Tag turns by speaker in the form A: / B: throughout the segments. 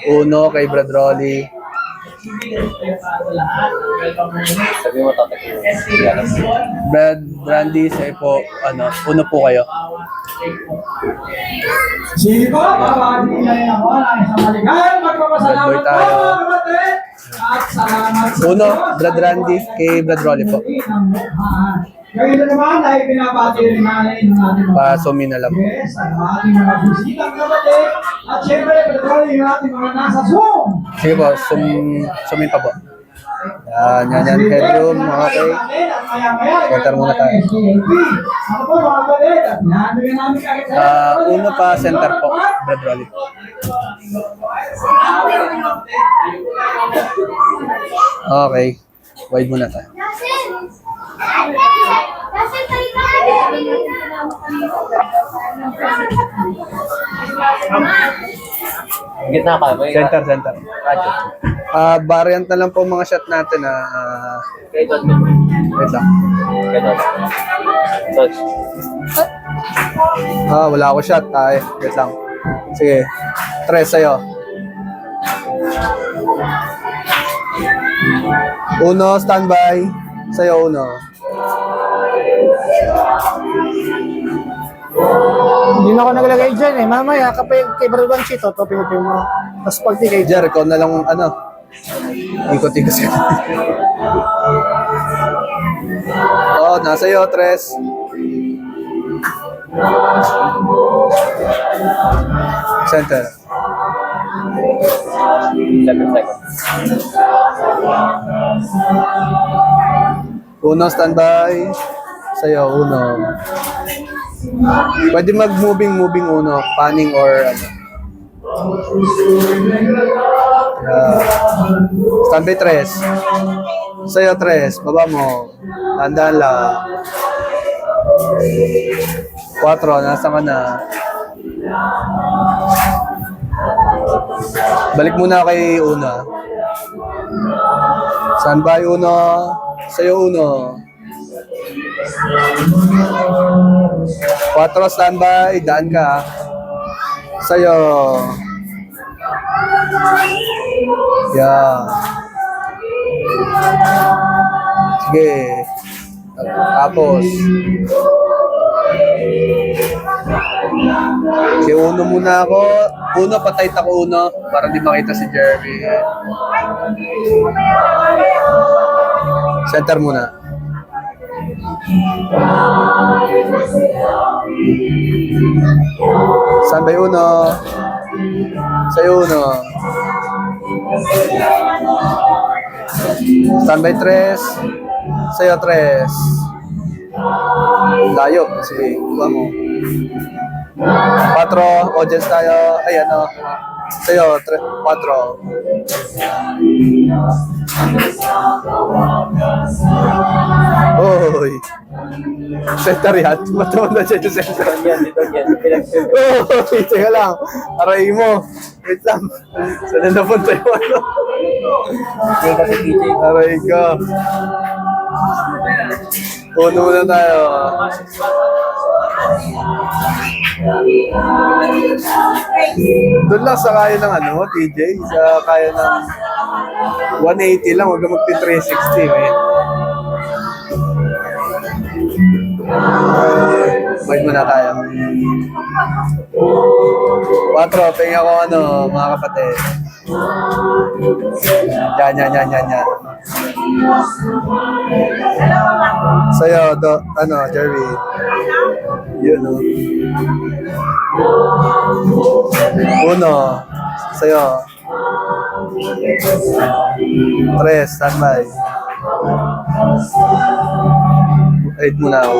A: Uno kay Brad Rolly.
B: Sabi mo tatakin.
A: Brad Brandy, sa'yo po, uno po kayo.
C: Sige po, babagin na rin ako ng isang maligayang magpapasalamat
A: Bad boy tayo.
C: po, kapatid. At salamat sa
A: Uno, Brad Randy kay Brad Rolly po.
C: Ngayon na naman ay binabati rin natin ng ating mga
A: Pa-sumi na lang.
C: yes, ang ating mga bisitang kapatid. At syempre, patuloy yung ating mga nasa Zoom.
A: Sige po, sumin pa po. Yan. Headroom, okay. Center muna tayo.
C: Ano po mga kapatid? At nabigyan namin kagad.
A: Uno pa, center po, Brad Rolly. Okay, wide muna tayo.
B: Gitna ka ba?
A: Center.
B: Radyo.
A: Variant na lang po mga shot natin.
B: Kay Dot.
A: Wait lang.
B: Kay Dot. Dot.
A: Wala ako shot. Wait lang. Sige. 3 sa'yo. Uno, standby. Sa'yo, uno.
D: Hindi na ako naglagay dyan eh. Mamaya, kapag kay Brad Chito, to pinipin mo. Tapos pag di kay
A: Jericho na lang, ikot-ikot siya. Nasa iyo, Tres. Center.
B: 7 seconds.
A: Uno, standby. Sa'yo, uno. Pwede mag-moving uno. Panning or standby, Tres. Sa'yo, Tres. Baba mo. Tandaan lang. 4, nasa ka na. Balik muna kay una. Standby, uno. Sa'yo, uno. 4, standby. Daan ka. Sa'yo. Yeah. Sige. Tapos. Sige, uno muna ako. Uno, patay ako uno. Para di makita si Jeremy. Center muna. Standby uno. Sa'yo uno. Standby 3. Sa'yo 3. Layo. Sige, kuha mo. 4. Audience tayo. Ay, Sa'yo, 4. Oy. Center yan. Matawa na siya yung center.
B: Dito yan.
A: Oy, teka lang. Aray mo. Wait lang. Saan na napunta yung
B: Yung kasi TJ.
A: Aray ka. Uno muna tayo. Doon lang sa kaya ng TJ. Sa kaya ng 180 lang. Huwag na magti-360. Wait muna tayo. 4. Tingin ako mga kapatid. Yan. Sa'yo, Jerry. Yun, Uno. Sa'yo. 3, standby. 8 muna ako.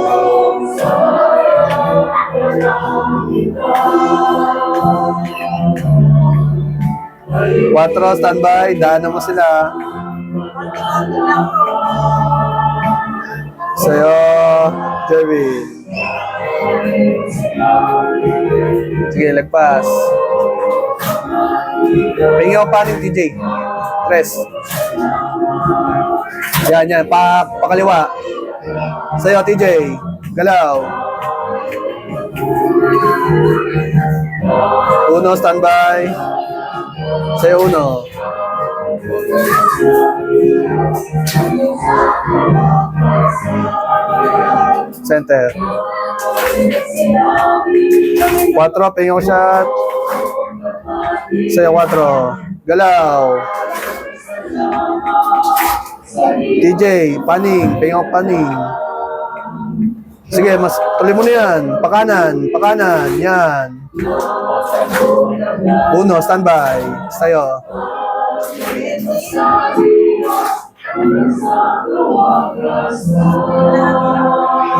A: 4, standby. Daanan mo sila. Sa'yo, Jerry. Sige, lagpas. Pingi ako pa rin, TJ. 3. Yan. Pakaliwa. Sa'yo, TJ. Galaw. Uno, standby. Sa'yo uno. Center. 4, pingin ko shot. Sa'yo 4. Galaw. TJ, paning. Pingin ko paning. Sige, mas tuloy mo na yan. Pakanan, pakanan. Yan. Uno, standby. Sa'yo.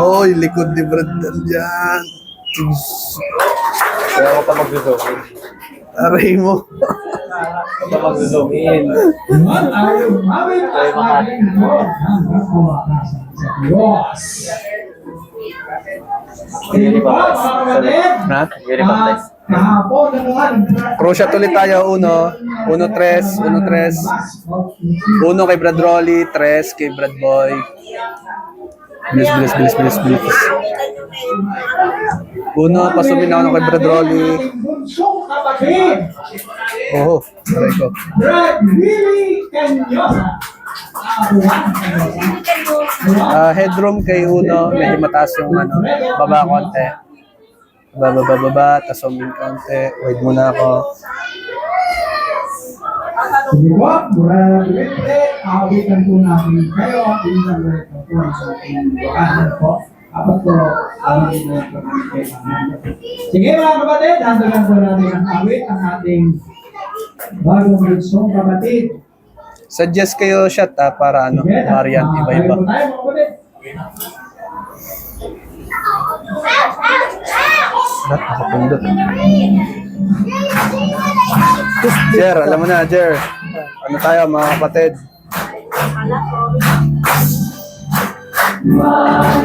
A: Oy, likod ni Brad dyan.
B: Kaya ako pa mag-zoom in.
A: Aray mo.
B: Ako pa mag-zoom in.
C: At ang umawit ang ating Lord ng pagpapakasan sa Diyos. Hindi ba, mga kapatid?
A: Ha?
B: Very baptized.
C: Kahapon na naman.
A: Crochet ulit tayo. Uno. Uno, tres. Uno, tres. Uno kay Brad Rolly. Tres kay Brad Boy. Bilis, bilis, bilis, bilis, bilis. Uno, pasumin ako kay Brad Rolly.
C: Bunsong kapatid,
A: Oh, aray ko.
C: Brad Willie Canyosa.
A: Headroom kay Uno. Medyo mataas yung ano. Baba konti. Baba. Tapos sumin konti. Wait muna ako.
C: Diba, Brad Willie, awitan po natin kayo. Ilan na ito po sa ating doahan po. Apat po, awitan na ito natin. Sige mga kapatid, handagan po natin ang awit, ang ating bagong bunsong kapatid.
A: Suggest kayo shot para ano, variant iba-iba.
C: Tayo mga kapatid.
A: Nakapundot. Jer, alam mo na, Jer. Ano tayo mga kapatid?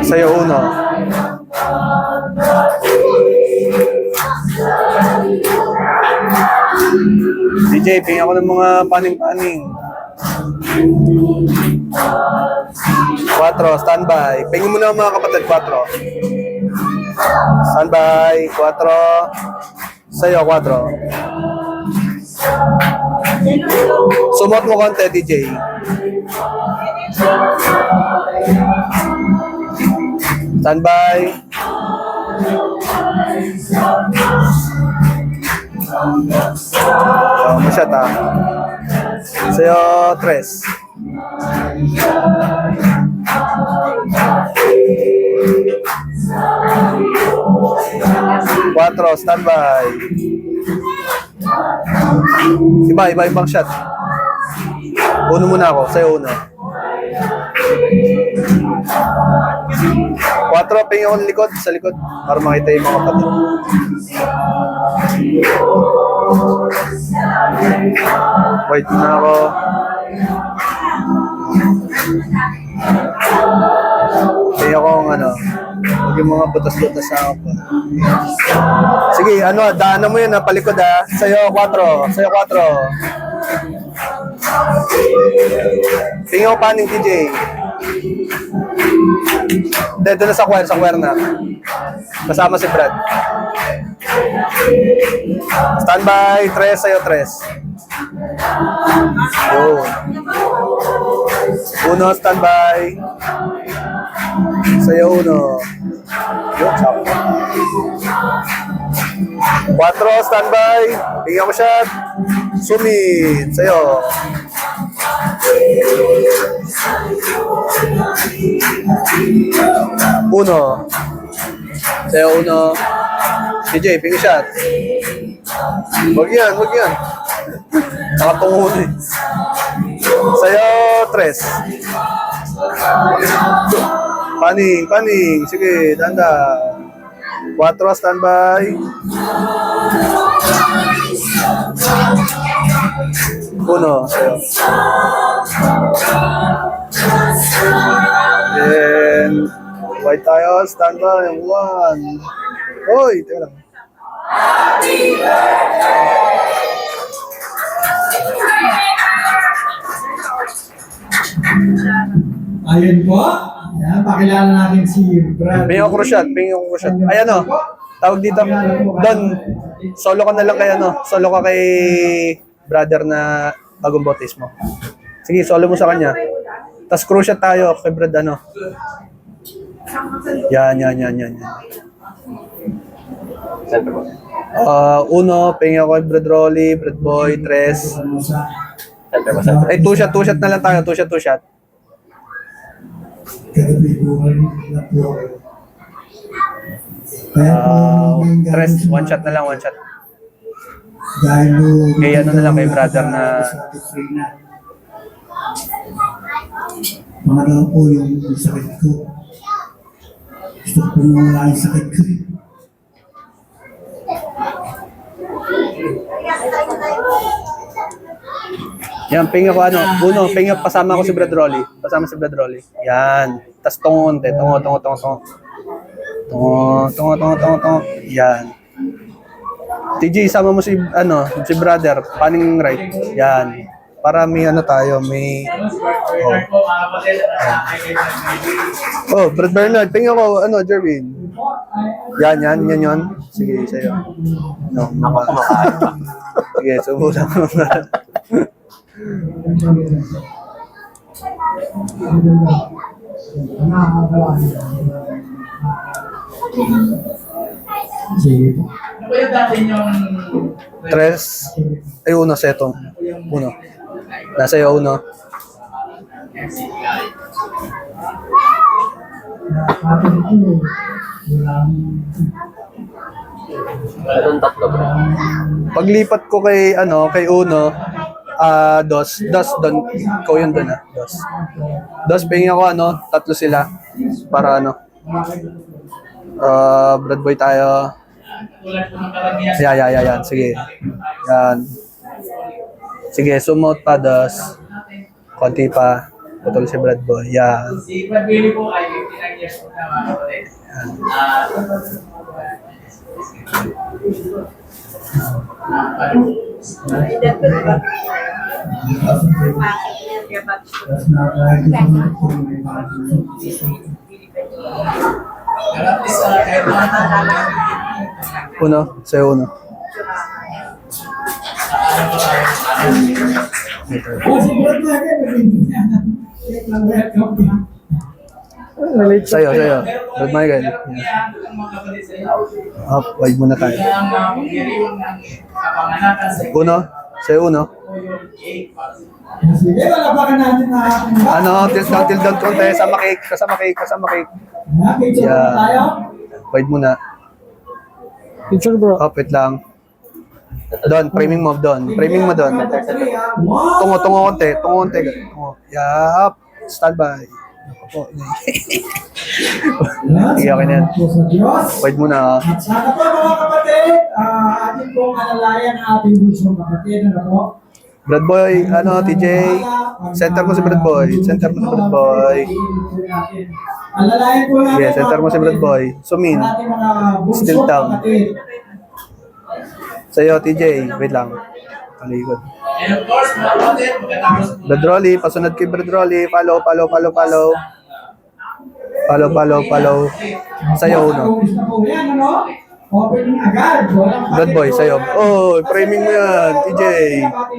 A: Sa'yo uno. DJ, pingin ako ng mga paning-paning. 4, standby. Pingin mo na mga kapatid, 4. Standby, 4. Sa'yo, 4. Sumot mo konti, DJ. Standby. Masyat ha. Sa'yo, 3. Cuatro, standby. Ibang shot. Uno muna ako, sa'yo uno. 4, pingin ako ng likod, sa likod, para makita yung mga kapatid. Wait na ako. Pingin ako ng ano, huwag yung mga butas-butas sa ako pa. Sige, ano, daanan mo yun, palikod ha. Sa'yo, 4. Sa'yo, 4. Tingin ko paning TJ. Hindi, doon na sa choir na. Kasama si Brad. Standby, 3, sa'yo 3. Yun. Uno, standby. Sa'yo uno. Yun, sakto. 4, standby. Tingin ko siya. Sumit. Sa'yo. Uno. Sa'yo uno. DJ, pingin shot. Wag yan. Nakatungo na eh. Sa'yo, 3. Paning. Sige, danda. 4, standby. Uno, sa'yo. Then, white tayo, standby. 1. Hoy, teka lang.
C: Ayun po. Yan, pakilala natin si Brad.
A: Pingin ko shot. Ayan o. Tawag dito. Don, solo ka na lang kay ano. Solo ka kay brother na bagong bautismo. Sige, solo mo sa kanya. Tapos cruciate tayo kay Brad ano. Yan.
B: Center po.
A: Uno, pengi ako kay Brad Rolly, Brad Boy, tres.
B: Center po, center.
A: Ay, two shot na lang tayo. Two shot. Tres, one shot na lang, one shot. Kay ano na lang, kay brother na...
C: Pangalawa po yung sakit ko. Gusto ko mawala yung sakit ko.
A: Yan, pengi ako ano. Uno, pengi pasama ko si Brad Rolly. Pasama si Brad Rolly. Yan. Tapos tungo. Tungo. Yan. TJ, sama mo si, ano, si brother, paning right. Yan. Para may ano tayo, may... Oh, Brad Bernard, pengi ako, ano, Jervin. Yan. Sige, sa'yo. No,
B: Kumakain pa.
A: sige, subukan mo.
C: Sige po.
A: Tres. Ay, uno, setong. Uno. Nasa iyo, uno.
B: Meron tatlo bro.
A: Paglipat ko kay, ano, kay uno, dos, don, ikaw yun doon, dos. Dos, pingin ako, ano, tatlo sila. Para, ano, Brad Boy tayo. Yan. Sige. Yan. Sige, sumot pa, dos. Konti pa. Putol si Brad Boy. Yan.
E: Si Brad Billy po ay 59 years old na mga kapatid. At least kahit
A: Uno, sa'yo uno. Sa'yo. Brad Michael. Yan. Up, wide muna tayo. Uno, sa'yo uno.
C: Sige, walapakan natin na
A: Ano, till down konti. Kasama cake.
C: Yeah. Tayo.
A: Wide muna.
D: Picture bro.
A: Up, wait lang. Doon, framing mo doon. Framing mo doon.
C: Wow.
A: Tungo konti. Yup. Standby. Ako po. Sige, okay na yan.
C: Sa Diyos.
A: Wide muna.
C: At sana po mga kapatid, ating pong alalayan ang ating bunsong kapatid. Ano po?
A: Brad Boy, ano, TJ. Center mo si Brad Boy.
C: Alalayan po natin.
A: Sige, center mo si Brad Boy. Sumin.
C: ang ating mga bunsong
A: Still down.
C: kapatid.
A: Sa'yo, TJ. Wait lang. Palikod.
E: And of course, mga kapatid, pagkatapos po
A: Brad Rolly, pasunod kay Brad Rolly. Follow. Sa'yo, uno.
C: Gusto po yan, ano? Opening agad. Walang
A: Brad Boy, sa'yo. Oh, framing mo yan, TJ.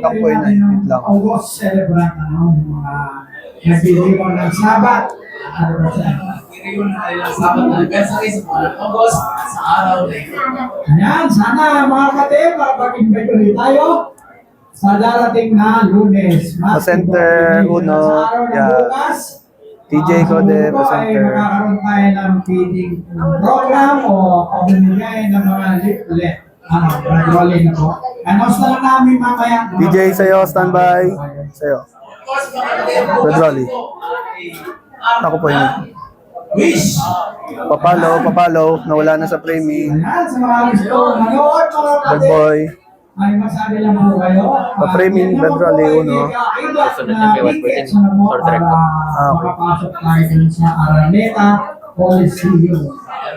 A: Takpoy na. Wait lang.
C: August celebrant, ano? Yung mga nagbibigyan ng sabat. Ano ba siya?
E: Iriyon na kanilang sabat na anniversary sa buwan ng August sa araw na ito.
C: Ayan, sana mga kapatid, makapag-invite ulit tayo sa darating na Lunes.
A: Pa-center, uno.
C: Sa araw ng
A: Yeah.
C: bukas,
A: TJ Code,
C: siguro ay
A: pa-center.
C: magkakaroon tayo ng feeding program o pamimigay ng mga leaflet. Rolling na po. Announce na lang namin mamaya.
A: DJ, sa'yo, standby. Sa'yo.
E: Of course, mga kapatid,
A: Brad Rolly. Ako po yun.
E: Wish!
A: Papalo. Nawala na sa framing.
C: Ayan, sa mga gusto manood, mga
A: Brad
C: kapatid.
A: Boy.
C: Ay, masabi lang po kayo.
A: Pa-framing, Brad Rolly, uno.
B: Susunod na kay White Putin, or direct.
A: Ah, okay.
C: Makapasok tayo dun sa Araneta Coliseum.
E: Meron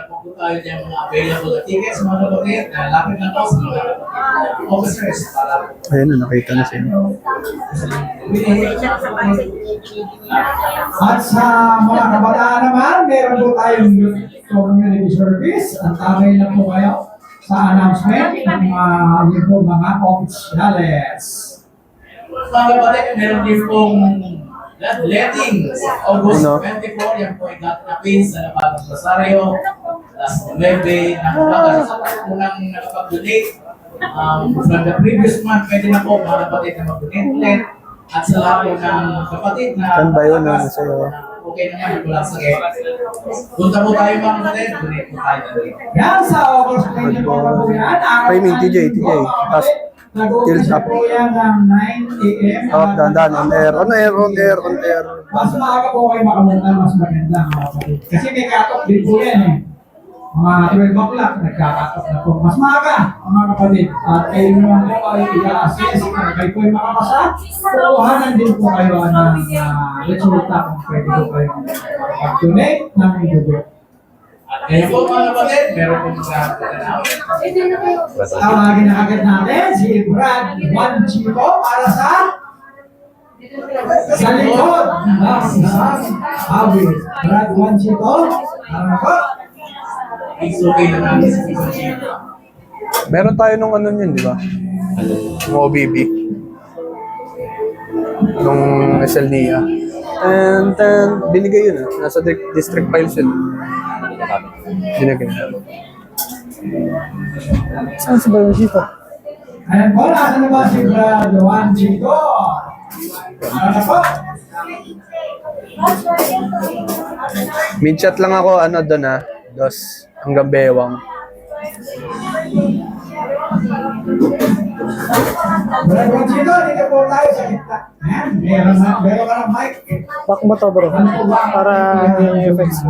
E: po tayo dyan mga available na tickets, mga kapatid. Lapit lang po sa mga officers para
A: Ayun na, nakita na siya.
C: At sa mga kabataan naman, meron po tayong community service. Ang tagay na po kayo sa announcement ng yun po mga officials.
E: mga kapatid, meron din pong letting August
A: Ano?
E: 24, yan po ay natin sa Napatang Rosario, last 9 ng umaga. Sa unang nakapag-donate, from the previous month, pwede na po mga kapatid na mag-donate ulit. At sa lahat po ng kapatid na
A: Saan ba yun? Ano sa'yo?
E: okay naman, wala sakit. Punta po tayo mga kapatid, donate po tayo.
C: Yan sa August 24 po yan.
A: Framing, TJ. Tapos, tilt up.
C: po yan ng 9 a.m.
A: Oh, dandan, on air.
C: Mas maaga po kayo makamunta, mas maganda mga kapatid. Kasi may cut-off din po yan eh. Mga 12 o'clock, nagka-cut-off na po. Mas maaga, mga kapatid. At kayo naman po ay i-assess. Kayo po ay makapasa. Kukuhanan din po kayo ng resulta kung pwede po kayo mag-donate ng dugo.
E: At kaya po mga kapatid, meron po mga
C: Tawagin na agad natin si Brad Juan Chico para sa likod ng isang awit. Brad Juan Chico, para po.
E: is okay na namin sa Pilipinas.
A: Meron tayo nung ano yun, di ba? Yung OBB. Nung SL niya. And then, binigay yun Nasa district files yun. Binigay.
D: Saan si Bayon dito?
C: Ayan po, nasa na ba si Brad Juan Chico? Para po.
A: Mid-chat lang ako, doon Dos, hanggang bewang.
C: Brad Juan Chico, dito po tayo sa kita. Ayan, meron ka ng mic.
D: Back mo to bro. Para yung effects.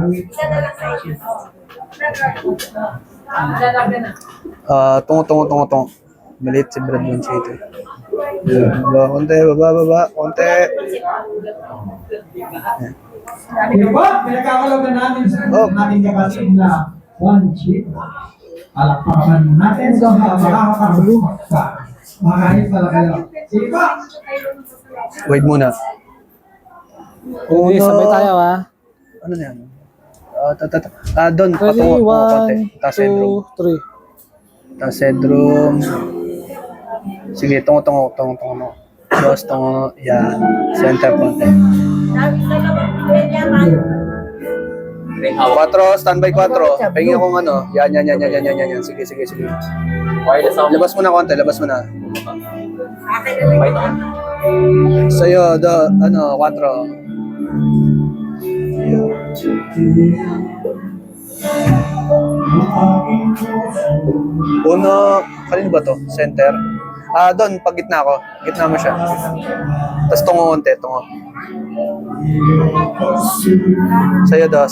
A: Tungo. Maliit si Brad Bonchito. Baba, konti.
C: Dito po, pinagkakalaban natin sa ating kapatid na Juan Chico. Palakpakan natin sa makakapagulong sa kahit pala kayo. Sige po.
A: Wait muna.
D: Okay, sabay tayo ha.
A: Ano na yan? Doon,
D: Ready,
A: patungo konti.
D: 1,
A: Taas headroom.
D: 2, 3.
A: Taas headroom. Sige, tungo. Dos, tungo. Yan. Center konti. 4, standby 4. Pahingin akong Yan. Sige.
B: Wireless sound.
A: Labas mo na konti,
B: Wait on.
A: Sa'yo, 4. Uno, kanino ba to? Center? Doon, pag gitna ako. Gitna mo siya. Tapos tungo konti, tungo. Sa'yo, 2.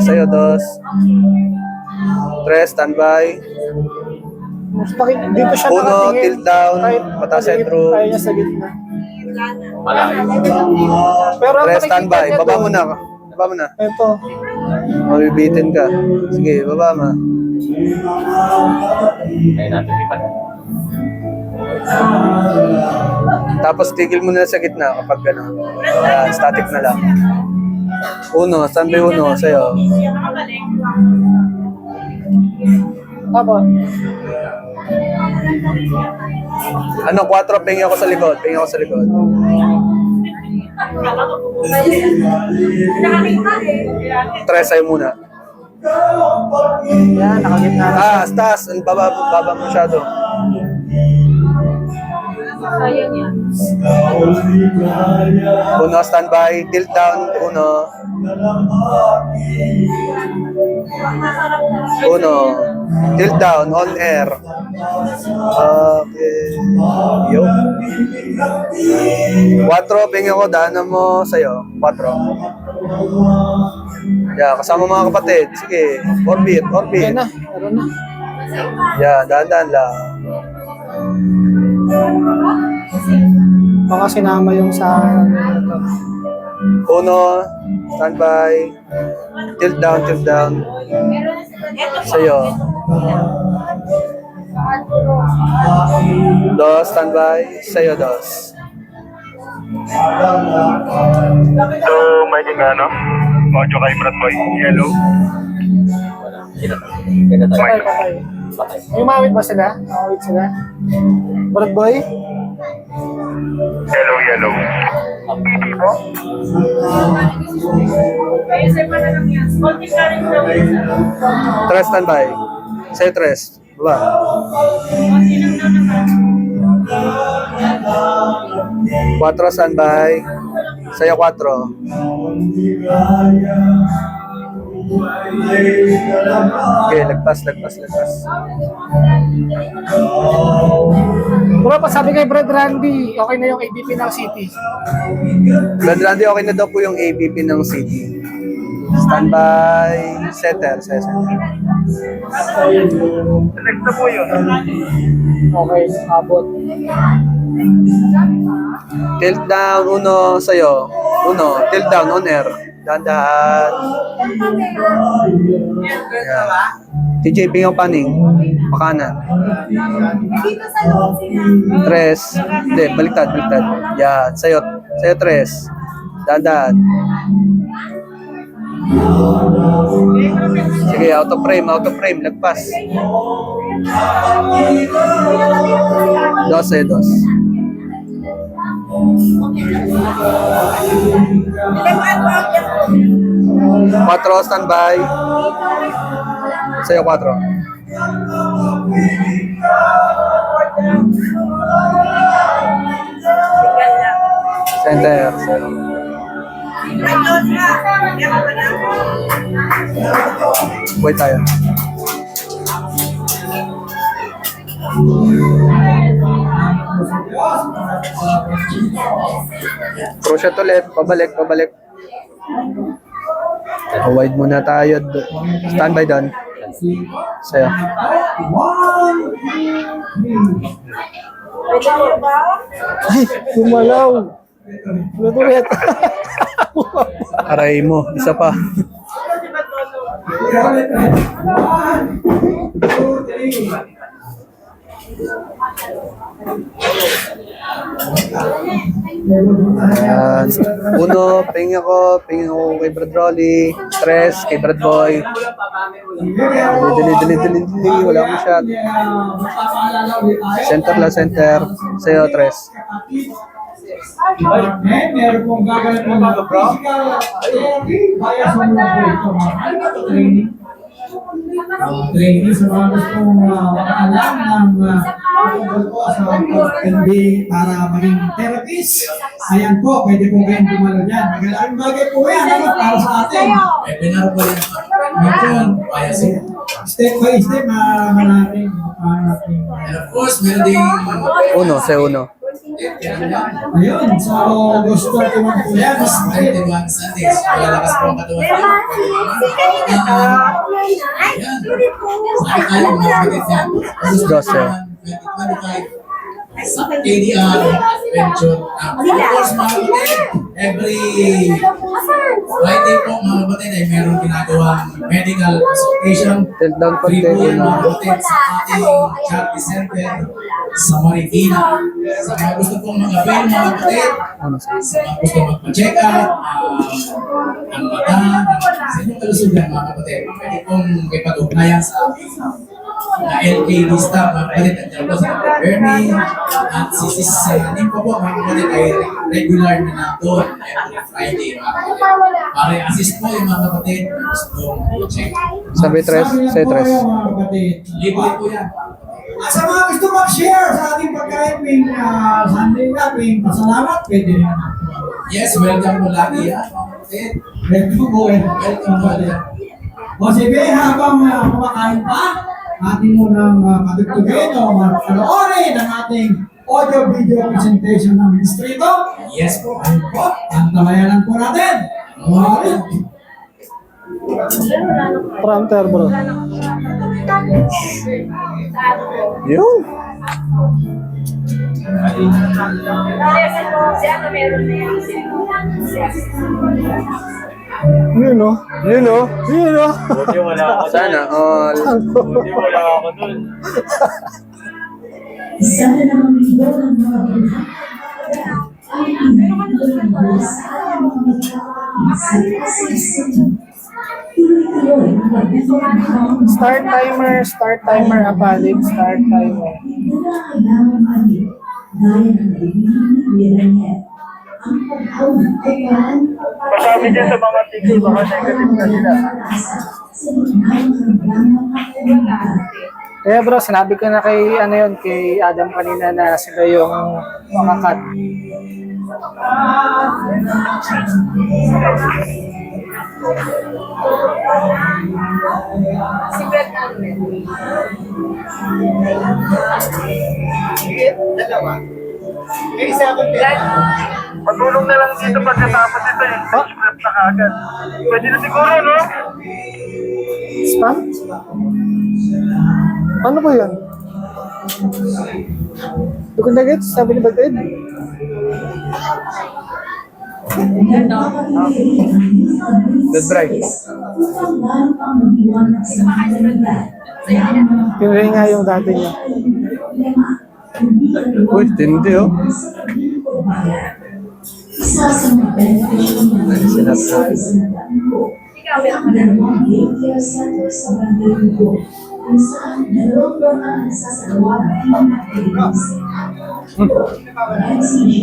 A: Sa'yo, 2. 3, standby.
D: Dito siya
A: Uno,
D: nakatingin.
A: tilt down,
D: Kahit
A: mataas headroom.
D: tayo niya sa gitna.
B: Malayo.
D: Pero ang
A: 3, standby.
D: nakikita niya
A: Baba mo
D: doon,
A: na. Baba mo na.
D: Ito.
A: Mabibitin ka. Sige, baba mo.
B: Kaya natin ipan.
A: Tapos tigil mo na sa gitna kapag static na lang. Uno, standby 1, sa'yo.
D: Tapos.
A: 4, pengi ako sa likod. 3, sa'yo muna.
D: Yan, nakagitna na.
A: Taas. Baba masyado. Uno, standby. Tilt down. Uno. Tilt down. On air. Okay. Yo. 4, pengi ako. Daanan mo sa'yo. 4. Yeah, kasama mga kapatid. Sige. Orbit.
D: Yan na, meron na.
A: Yeah, dahan-dahan lang.
D: Baka sinama yung sa...
A: Uno, standby. Tilt down. Sa'yo. 2, standby. Sa'yo, 2.
F: So, may audio kay Brad Boy. Hello.
B: Kaya tayo.
D: Patay.
B: Patay.
D: May umawit ba sila? Umawit sila? Brad boy?
F: Yellow.
A: Tres standby. Sa'yo tres. Baba. 4 standby. Sa'yo 4. Okay, lagpas.
D: Bro, pasabi kay Brad Randy, okay na yung ABP ng City.
A: Brad Randy, okay na daw po yung ABP ng City. Standby. Setter. Sa'yo setter.
D: Okay, abot.
A: Tilt down, uno sa'yo. Uno, tilt down, on air. Dahan-dahan. Ayan. TJ, pingaw paning. Pakanan. Tres. Hindi, baliktad. Yan, sa'yo tres. Dahan-dahan. Sige, out of frame. Lagpas. Dos. 4 standby. Sa'yo 4. Center. Wait tayo. Crochet ulit. Pabalik. Wide muna tayo. Standby doon. Sa'yo.
D: Ay, gumalaw. Ulit.
A: Aray mo. Isa pa. Ayan. Uno, pingin ako kay Brad Rolly. Tres, kay Brad Boy. Dali. Wala akong shot. Center. Sa'yo, tres.
C: Meron pong gagawin po ng physical therapy via sa mga training. Training sa mga gustong makaalam ng tungkol po sa pag-MB para maging therapist. Ayan po, pwede po kayong dumalo dyan. Magandang bagay po yan, para sa atin.
E: Webinar po yan. Medyo, kaya siya.
C: Step by step, maraming.
E: And of course, meron ding
A: Uno, sa'yo uno.
C: Ayun, so gusto ko naman po yan.
E: 31 Sundays. Malalakas po ang katawan. Ayan. Saan tayo mga kapatid yan?
A: Dos, eh.
E: 2025 sa KDR Venture. Of course, mga kapatid, every Friday po mga kapatid ay meron ginagawang medical consultation.
A: Tilt down pa
E: Free
A: tayo.
E: po yan mga kapatid sa ating charity center sa Marikina. Sa mga gusto pong mag-avail mga kapatid, sa mga gusto magpa-check up, ang mata, sa inyong kalusugan mga kapatid, pwede pong may pag-ugnayan sa LKD staff mga kapatid. Nandiyan po sa Bernie at si Sis Nimpo po mga kapatid ay regular na nandun every Friday mga kapatid. Para i-assist po yung mga kapatid na gusto check.
A: Sabi tres, sa'yo tres.
E: Libre po yan.
C: At sa mga gusto mag-share sa ating pagkain tuwing Sunday na, tuwing pasalamat, pwede rin naman.
E: Yes, welcome po lagi yan mga kapatid.
C: Welcome po.
E: Welcome po yan.
C: O sige, habang kumakain pa, ating munang patugtugin o panoorin ang ating audio-video presentation ng Ministrito.
E: Yes po.
C: Ayun po, ang tamayanan po natin. Alright.
D: Prompter, bro.
A: Yun.
D: Yun, no?
B: Buti wala ako dun.
A: Sana all.
B: Buti wala ako dun.
G: Sana naman ito ang mga binata ay pinagpapalasa ang mga tao sa kasaysayan. Tuloy-tuloy
D: Start timer, Apalid, start timer.
F: Masabi dyan sa mga tigil, baka negative na sila.
D: Kaya bro, sinabi ko na kay, ano yun, kay Adam kanina na sila yung mga cut.
F: Matulong na lang dito pagkatapos ito yung script na kagad. Pwede na siguro, no?
D: Spam? Ano po yun? Hindi ko na-get, sabi ni Bagdad.
A: That's right.
D: Pinray nga yung dati niya.
A: Uy, tindi oh.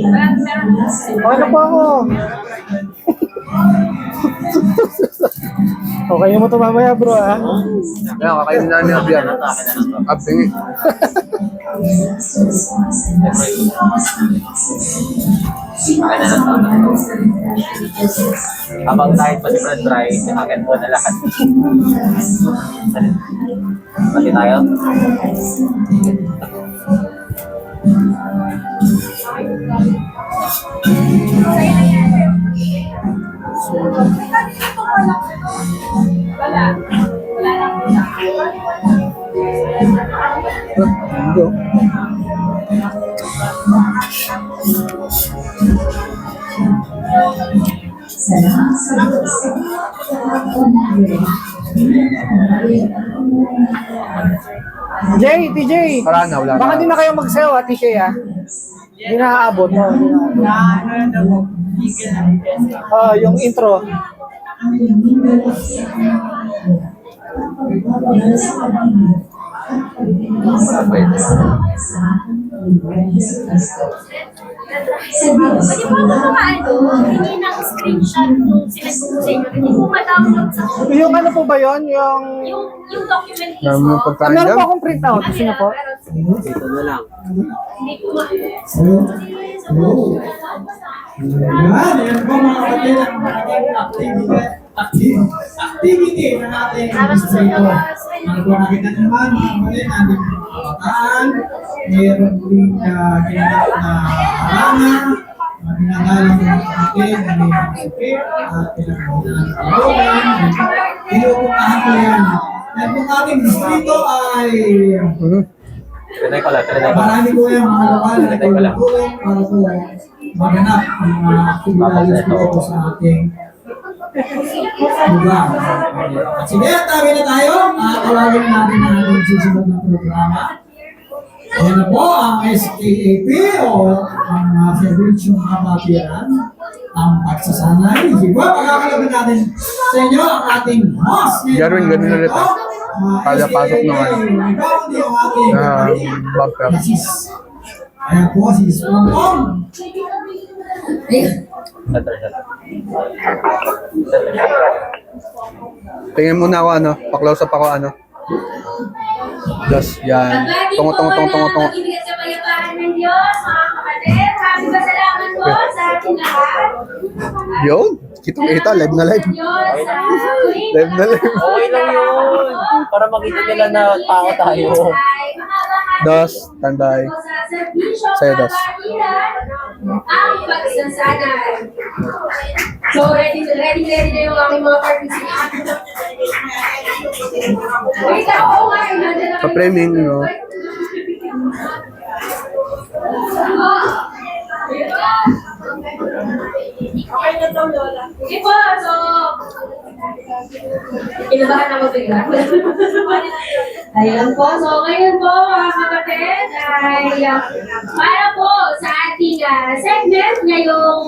D: Okay na po ako. Okay mo ito mamaya bro ha.
A: Kaya kakainin na niya biyan. Abingi.
B: Habang kahit pa si Fred Dry, akin mo na lahat. Pati tayo?
A: Tindi oh.
D: Jay, TJ.
A: Wala na, wala na.
D: Baka di na kayo magsayaw ha, TJ ha. Hindi na aabot. No? Hindi na aabot. Yung intro.
H: Pwede po ako hindi ng screenshot nung sinend ko sa inyo. Hindi po ma-download sa
D: Yung ano po ba yun?
H: yung document
A: Alam mo
H: mismo.
A: pagkain
D: Meron
A: dyan?
D: po akong printout. Gusto niyo po?
B: Dito na lang.
H: Hindi po ma-
C: Yan po mga kapatid ang activity ng ating administrator. Ano po nakita naman mga kapatid, ating mga kabataan, mayroon din ginagawa na harangan, ginagalang mga kapatid na may mga sakit at pinagmamalaan ng tulungan. Pinupuntahan ko yan. Yan po ating distrito ay
B: Tinay ko lang, tinay ko lang.
C: marami ko yung mga lokal na tulungan para po maganap ang mga aktibidades dito sa ating lugar. At sige, tabi na tayo. Tawagin natin ang ating susunod na programa. Ayan na po ang SKAP o ang Serbisyong Kapatiran, ang pagsasanay. Sige po, pagkakalaban natin sa inyo ang ating host.
A: Garwin, ganun ulit ah. Kaya pasok naman. Bumper.
C: Ayan po si Spongpong.
A: Tingin muna ako ano, pa-close up ako ano. Just yan. Tungo.
H: Pag-ibig at kapayapaan ng Diyos, mga kapatid. Maraming pasalamat po sa ating lahat.
A: Yun, kitang-kita, live na live.
H: Diyos,
A: Live na live.
B: Okay lang yun. Para makita nila na tao tayo.
A: Dos, tanday. Sa'yo, Dos.
H: Ang pagsasanay. So, ready na yung aming mga participants. Wait, ako nga. Nandiyan na
A: Sa framing, no?
H: Okay na to, Lola. Sige po, so... Kinabahan ako bigla. Ayan po. So, ngayon po, mga kapatid, ay para po sa ating segment ngayong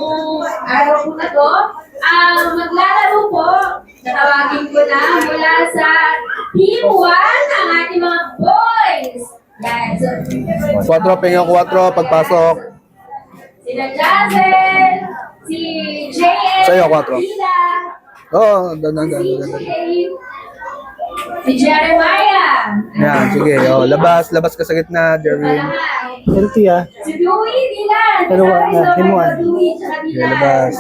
H: araw po na to, maglalaro po Tatawagin ko na mula sa Team 1 ang ating mga boys. Yan. So,
A: 4, pahinga 4, pagpasok.
H: sila Jazel, si JM,
A: Sa'yo, 4.
H: Lila,
A: Oo, dandan.
H: si Jeremiah,
A: Yan, sige. Oh, labas ka sa gitna, Jerwin.
D: Healthy ah.
H: si Dewey, Dylan.
D: Dalawa,
H: Kasama
D: team
H: ito,
D: one.
H: Dewey, tsaka
A: Okay,
H: Dylan.
A: labas.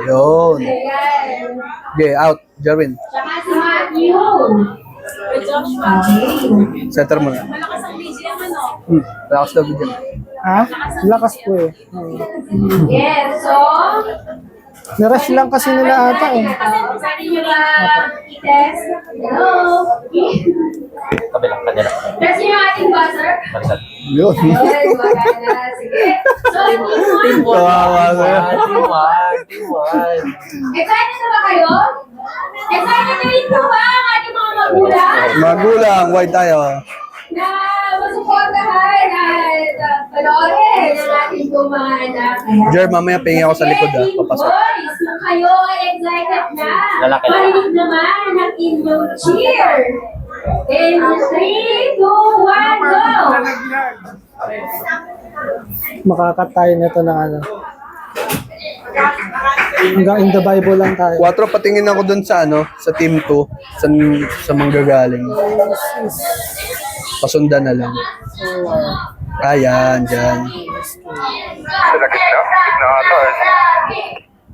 A: Yun.
H: Ayan.
A: Okay, out, Jerwin.
H: Tsaka si Matthew. Okay.
A: Setter mo na.
H: Malakas ang BGM ano?
A: Relax daw, video.
D: Ha? Lakas po eh.
H: Yes, so...
D: Narush lang kasi nila ata eh.
H: Pwede nyo ba i-test? Hello?
B: Kabilang, kanila.
H: Test nyo yung ating buzzer?
B: Baliktad.
A: Yun.
H: Ayun, maganda. Sige. So, team 1.
A: Kawawa sa'yo.
B: Team 1.
H: Excited na ba kayo? Excited na rin po ba ang ating mga magulang?
A: Magulang, white tayo.
H: Na masuportahan at panoorin ang ating po mga anak.
A: Jer, mamaya pahinga ako sa likod ah. Papasok.
H: Boys, kung kayo ay excited na,
B: Lalaki lang.
H: parinig naman ang inyong cheer. In 3, 2, 1, go!
D: Makakat tayo nito ng ano. Hanggang in the Bible lang tayo.
A: 4, patingin ako dun sa sa team 2, sa manggagaling. Pasundan na lang. Ayan, dyan.
F: Sila gitna? Gitna ata eh.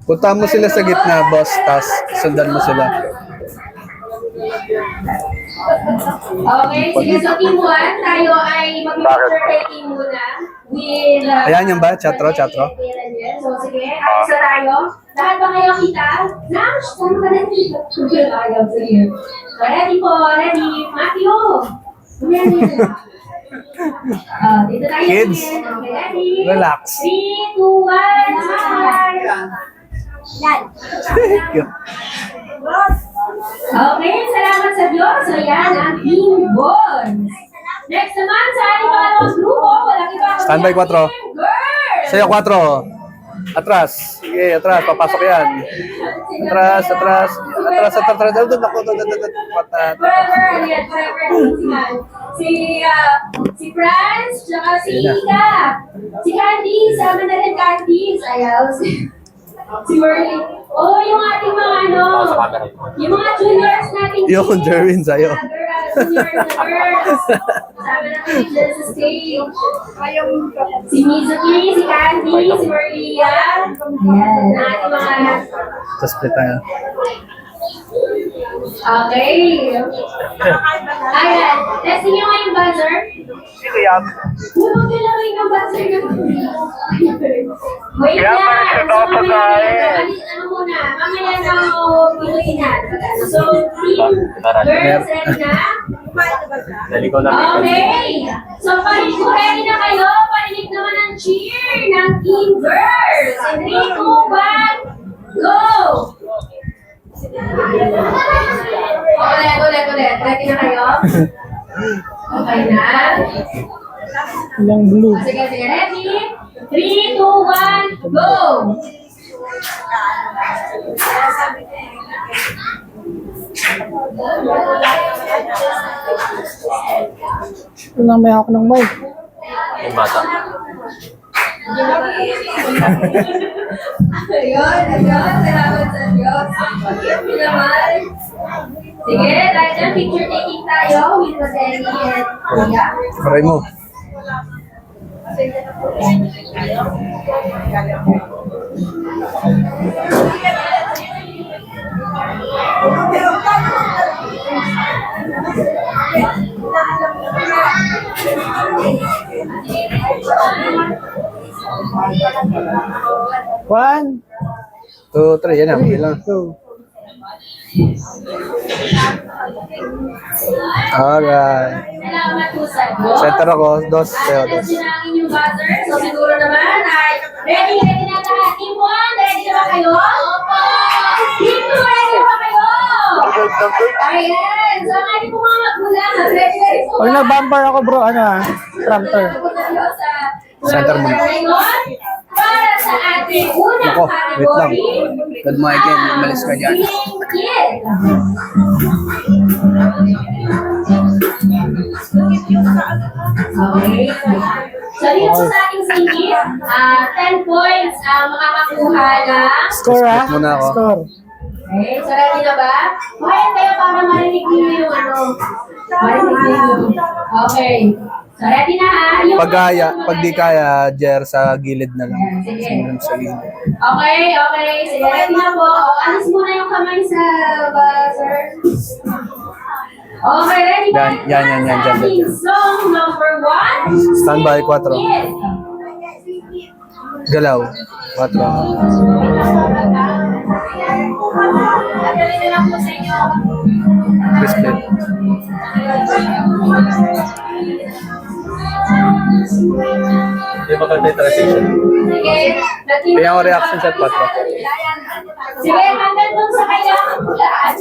A: Punta mo sila sa gitna, boss, tas sundan mo sila.
H: Okay, sige. So, team 1, tayo ay mag-picture taking muna with...
A: Ayan yung ba? Chatro?
H: So, sige. Isa tayo. Lahat ba kayo kita? Nash, saan ka na dito? Ayaw, sige. So, ready po. Ready. Matthew. Ready. Dito tayo.
A: Kids,
H: again. Okay, ready?
A: relax.
H: 3, 2, 1, smile. Yan. Okay, salamat sa Diyos. So yan, ang Team Boys. Next naman sa ating pangalawang grupo, walang iba kundi
A: Standby,
H: ang
A: 4.
H: Team Girls.
A: Sa'yo, 4. Atras. Sige, atras. Papasok yan. Atras. Doon ako. Patat.
H: Forever, yan, forever. Si Franz, tsaka si
A: Sige na.
H: Ika. Si Candy, sama na rin Candy. Ayaw. Si Merly. Oh, yung ating mga
B: Sa camera yun.
H: yung mga juniors natin.
A: Yung Jerwin sa'yo.
H: Juniors na girls. Sabi na kayo dyan sa stage. Si Mizuki, si Candy, si Maria. Ayan. Ang ating mga...
A: Sa split tayo.
H: Okay. Ayan. Testing nyo nga yung buzzer.
F: Sino yan?
H: Huwag nyo lang yung buzzer na wait
F: Kaya
H: lang.
F: pala siya daw
H: So, mamaya
F: pagkain.
H: ano muna. Mamaya na pinuin na. So, team girls, ready na?
B: Dali ko lang.
H: Okay. So, parinig ready na kayo. Parinig naman ang cheer ng Team Girls. In 3, 2, 1, go! Ulit. Ready na kayo? Okay na?
D: Ilang blue.
H: Sige. Ready? 3, 2, 1, go!
D: Ilang may hawak ng mic.
B: Yung bata.
H: Ayun. Salamat sa Diyos. Yun naman. Sige, dahil dyan, picture taking tayo with Madeni and Kuya.
A: Try mo.
D: One,
A: 2, 3. Yan na. Okay lang.
D: two.
A: Alright.
H: Salamat po sa Diyos.
A: Setter ako. 2. Sa'yo,
H: At
A: 2.
H: sinangin yung buzzer. So siguro naman ay ready na lahat. Team 1, ready na ba kayo? Opo! Team 2, ready na ba kayo? Ayan! So ang ating po mga magulang, ready na rin po.
D: Pag nag-bumper ako bro, ano ah, prompter.
A: Center mo na.
H: Ngayon, para sa ating unang
A: Nako, wait lang.
H: category,
A: God mo again, umalis ka dyan.
H: Singing Kid. Okay. So, dito po sa ating singit, 10 points ang makakakuha ng...
D: Score ha?
A: Muna ako.
D: Score.
H: Okay, so ready na ba? Okay, kayo para marinig niyo yung ano. Marinig niyo. Okay. So ready na ha? Yung
A: Pag di kaya, Jer, sa gilid na lang.
H: Ayan, sige.
A: Sumunod sa gilid.
H: Okay, okay. Sige, ready na po. Alis muna yung kamay sa buzzer. Okay, ready ba?
A: Yan,
H: Sa
A: dyan.
H: ating song number 1.
A: Standby, 4.
H: Yes.
A: Galaw, 4.
H: Dadalhin na lang po sa inyo.
A: Respect.
B: Hindi maganda yung transition.
H: Sige,
A: Kaya ako reaction shot, 4.
H: Sige, hanggang dun sa kailangan hulaan.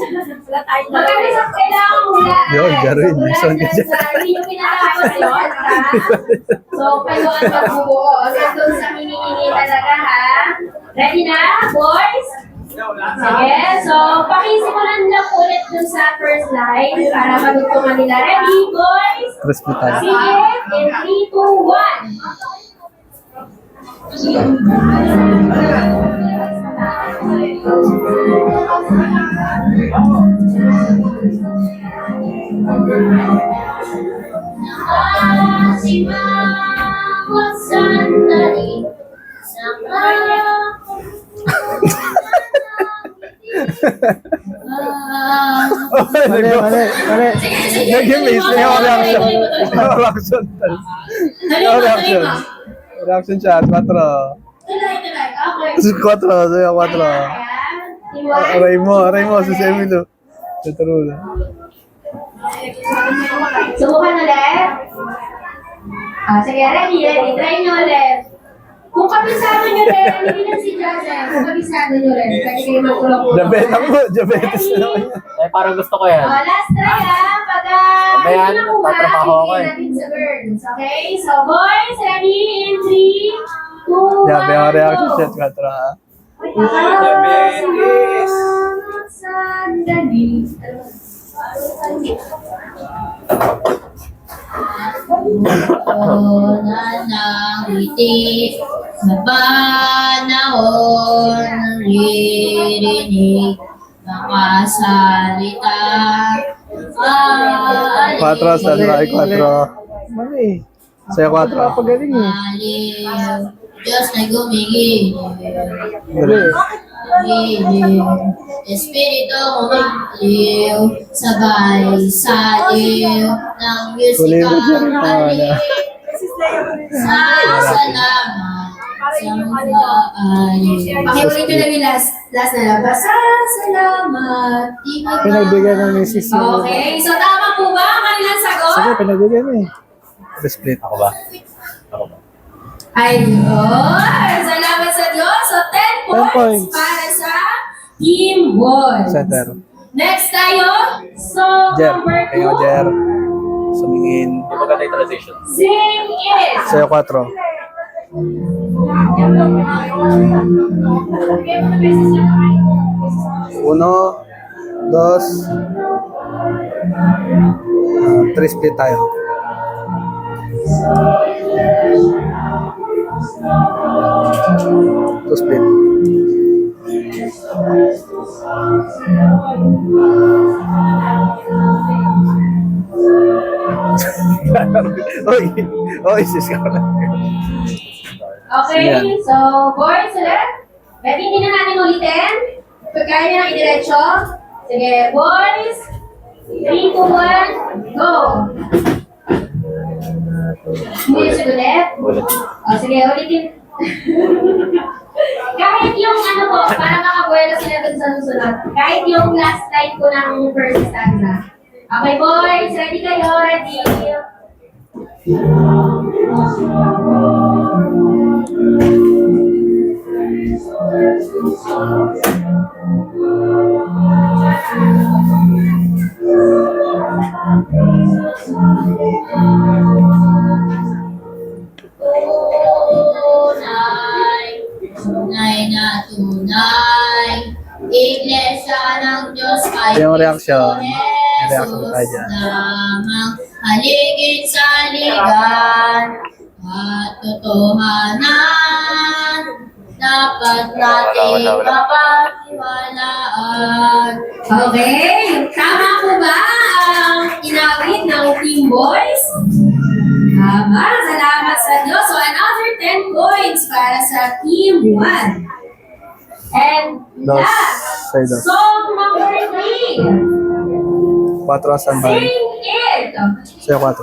H: Hanggang sa kailangan hulaan.
A: Yun, Jarwin,
H: Hulaan
A: nasa
H: dyan
A: dyan.
H: sa hindi nyo pinakakaya yun, ha? So, kayo ang magbubuo. Hanggang dun sa hinihingi talaga, ha? Ready na, boys? Sige, so, pakisimulan lang ulit dun sa first line para magtutulungan nila. Ready, boys?
A: Respect tayo.
H: Sige, in 3, 2, 1. Nakasimangot sandali sa
D: Mali, mali, mali.
A: Nag-miss. May ako reaction. May ako reaction. May ako reaction. Reaction shot, 4.
H: Okay.
A: 4, sa'yo 4. Aray mo, si Semilo. Tuturo na.
H: Subukan ulit. Sige, ready. Try nyo ulit. Kung kabisado nyo rin, hindi lang si Joseph. Kung kabisado nyo rin, pwede kayo magkulong-kulong.
A: Diabetes na naman yan.
B: Ay, parang gusto ko yan.
H: Last try pag
B: Mamaya,
H: hindi nakuha,
B: tatrabaho ako
H: bibigyan natin sa girls. Okay? So, boys, ready? In 3, 2, 1,
A: Yeah, may ako reaction shot, 4.
H: Sandali. Nanangiti sa panahon naririnig makasalita.
A: 4, standby, 4.
D: Mali.
A: Sa'yo 4.
D: Napagaling eh.
H: Aliw, Diyos na gumigil. Espiritu umaliw, sabay saliw ng
A: Huli mo siya rin,
H: musika. Salamat sa mga aliw. Pakiulit ko lang yung last na lang. Salamat.
D: Pinagbigyan ng misis mo.
H: Okay, so tama po ba ang kanilang sagot?
D: Sige, pinagbigyan eh.
A: Respect.
B: Ako ba?
H: Ayun. Salamat sa Diyos. So, 10
D: 10
H: points
D: points.
H: para sa Team Boys.
A: Center.
H: Next tayo, so
A: Jer.
H: number 2,
A: Kayo, Jer. Sumingin.
B: Hindi maganda yung transition.
H: Sing It.
A: Sa'yo 4. Uno, 2, 3 split tayo. Two split. Oy, sis ka na.
H: Okay,
A: Yan.
H: so boys ulit. Pwede hindi na natin ulitin. Pagkaya nyo ng idiretso. Sige, boys. 3, 2, 1, go! Music ulit.
B: Ulit.
H: Sige, ulitin. Kahit yung ano po, para makabuelo sila dun sa susunod. Kahit yung last line ko ng first stanza. Okay, boys. Ready kayo? Ready? Tunay, tunay na tunay, Iglesia ng Diyos ay
A: Yung reaction.
H: Kristo
A: Reaction tayo
H: Jesus
A: dyan.
H: lamang. Haligid sa ligan at totohanan. Dapat natin mapagtiwalaan. Okay, tama po ba ang inawit ng Team Boys? Tama, salamat sa Diyos. So another 10 points para sa Team 1. And
A: Dos.
H: last,
A: Say dos.
H: song number 3.
A: 4 asan ba?
H: Sing it.
A: Sa'yo 4.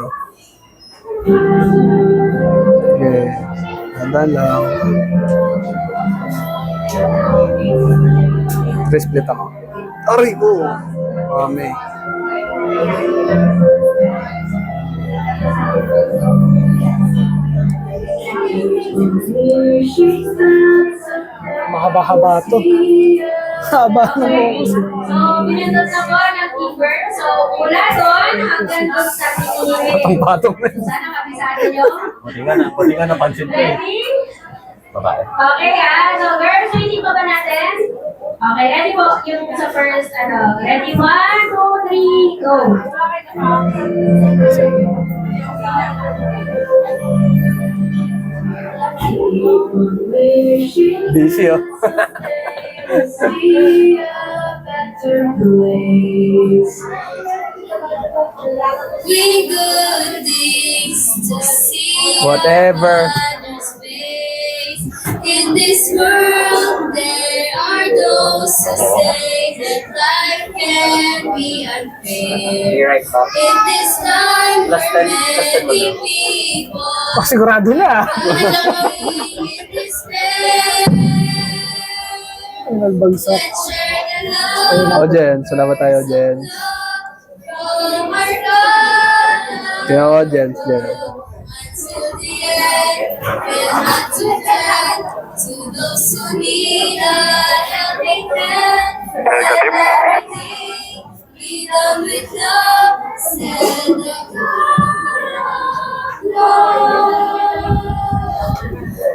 A: Okay. Tandaan lang. 3 split ako. Aray ko! Mami.
D: Mahaba-haba to. Haba ng focus.
H: So, pinindot na po ng keeper. So, mula doon hanggang doon sa pinili.
A: Patong-patong na yun.
H: Sana kabisado nyo.
B: Buti nga napansin ko eh.
H: Ready?
B: Babae.
H: Okay, so girls, waiting pa ba natin? Okay, ready po yung sa first, ready? 1, 2, 3, go!
A: Busy oh.
H: We good things to see.
A: Whatever.
H: Others face. In this world, there are those who say that life can be unfair. In this time,
B: Last
H: where
B: time,
H: many people
D: Sigurado na.
H: in despair.
D: Ang nagbagsak.
H: Let's share the love
A: O, Jen. Salamat tayo, Jen.
H: from our God.
A: Tingnan ko, Jen. Jen.
H: Until the end, we'll not to death, to those who need a helping hand. Let everything be done with love, send the God of love.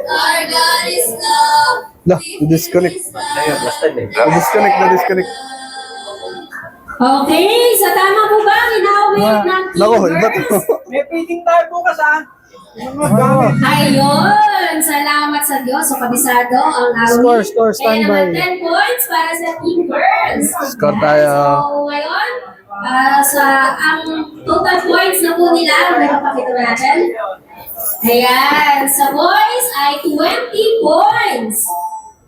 H: Our God is love.
A: Lah, disconnect.
B: Ayun, last time eh.
A: Na-disconnect.
H: Okay, sa tama po ba ginawit ng
A: Nako, iba to.
D: May fitting tayo bukas ah.
H: Ayun! Salamat sa Diyos. So, kabisado ang awit.
D: Score, standby.
H: Kaya naman 10 points para sa Team Girls.
A: Score tayo.
H: So, ngayon, ang total points na po nila, napakita natin. Ayan, sa boys ay 20 points.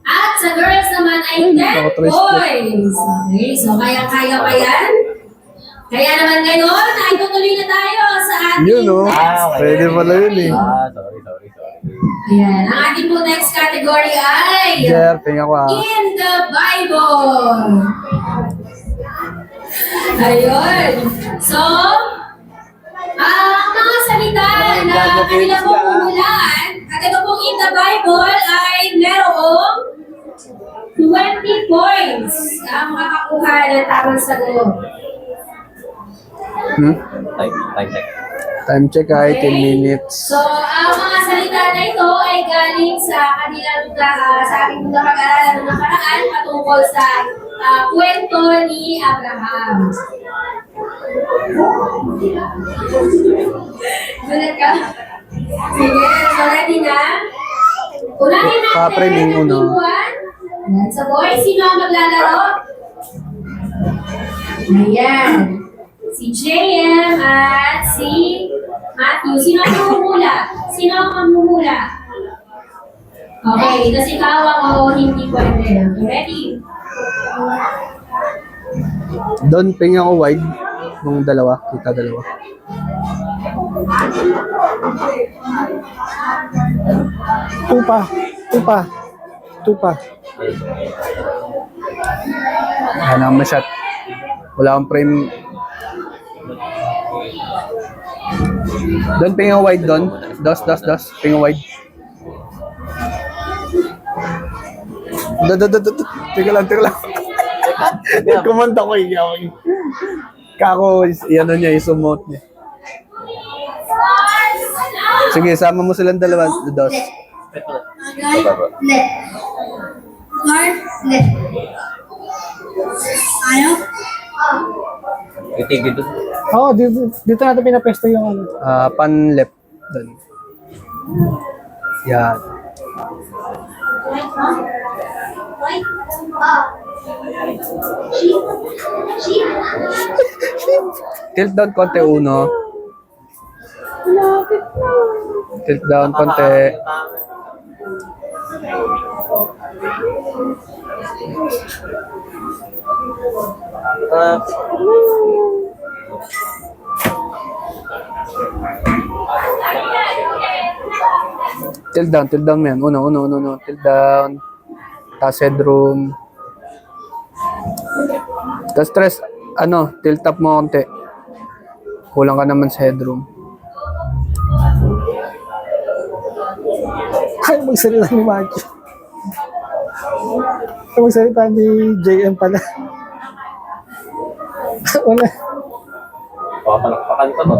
H: At sa girls naman ay 10
A: nakatrace ko.
H: points. Okay, so kaya-kaya pa yan. Kaya naman ngayon, ay tutuloy na tayo sa ating
A: Yun oh.
B: Ah, okay.
A: Pwede pala yun eh.
B: Sorry.
H: Ayan, ang ating po next category ay
A: Jer, tingnan ko ah.
H: In the Bible. Ayun. So, ang mga salita na kanila pong umulan, at ito pong in the Bible ay merong 20 points ang makakakuha ng tamang sagot.
B: Time check.
A: Time check ay 10 minutes.
H: So, ang mga salita na ito ay galing sa kanilang sa aking mga pag-aralan ng nakaraan patungkol sa kwento ni Abraham. Gulat ka? Sige, so ready na? Unahin natin
A: Kaprening
H: ang
A: uno.
H: timuan. Ayan, so boys, sino ang maglalaro? Ayan. Si JM at si Matthew. Sino ang mamumula? Sino ang mamumula? Okay, kasi kawang o hindi pwede. Ready?
A: Doon, tingnan ko wide. Nung dalawa, kita dalawa.
D: Tupa.
A: Wala naman shot. Wala akong frame. Doon, tingnan ko wide doon. Das. Tingnan wide. Teka lang. Kumanta ko eh. Kako, yan niya, isumot niya. Sige, sama mo silang dalawa, dos.
H: Left. Left.
B: Itigil doon.
D: Oo, dito natin pinapesto yung ano.
A: Pan left. Doon. Yan. Tilt down konti uno. Tilt down konti. Tilt down mo yan. Uno. Tilt down. Tapos headroom. Tapos stress, tilt up mo konti. Kulang ka naman sa headroom.
D: Ay, magsalita ni Maki. Ay, magsalita ni JM pala. Wala.
B: Papalakpakan pa to.